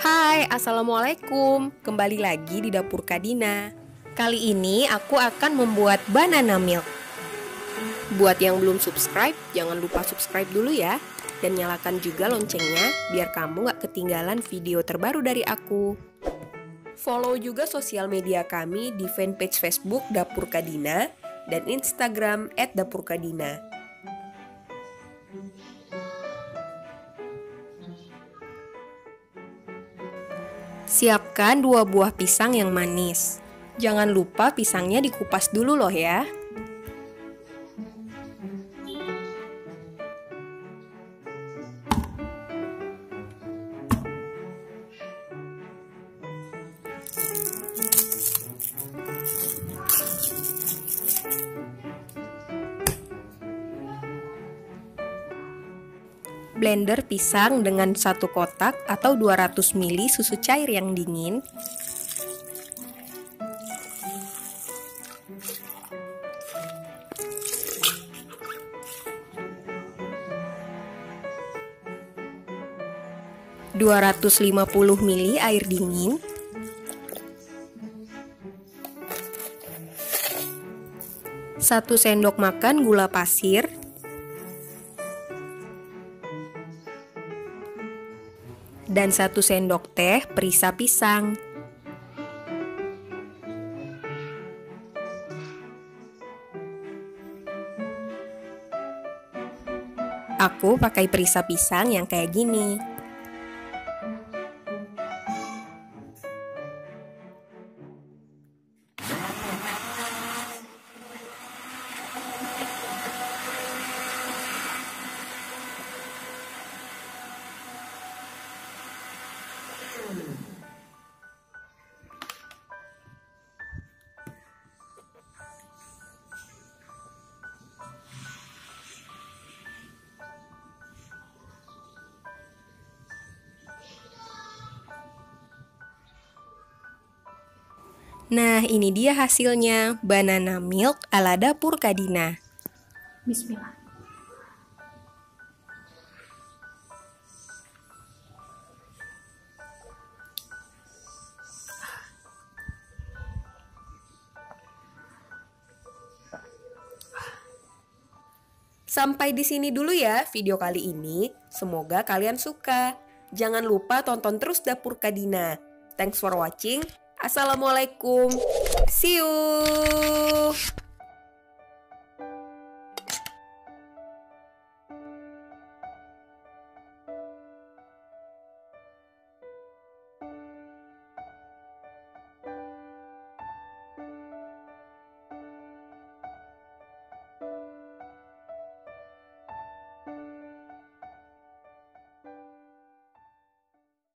Hai, Assalamualaikum. Kembali lagi di Dapur Kadina. Kali ini aku akan membuat banana milk. Buat yang belum subscribe, jangan lupa subscribe dulu ya. Dan nyalakan juga loncengnya, biar kamu gak ketinggalan video terbaru dari aku. Follow juga sosial media kami di fanpage Facebook Dapur Kadina dan Instagram @dapurkadina. Siapkan 2 buah pisang yang manis. Jangan lupa pisangnya dikupas dulu loh ya. Blender pisang dengan 1 kotak atau 200 ml susu cair yang dingin. (250 ml) air dingin. 1 sendok makan gula pasir. Dan 1 sendok teh perisa pisang. Aku pakai perisa pisang yang kayak gini. Nah, ini dia hasilnya, banana milk ala Dapur Kadina. Bismillah. Sampai di sini dulu ya video kali ini. Semoga kalian suka. Jangan lupa tonton terus Dapur Kadina. Thanks for watching. Assalamualaikum. See you.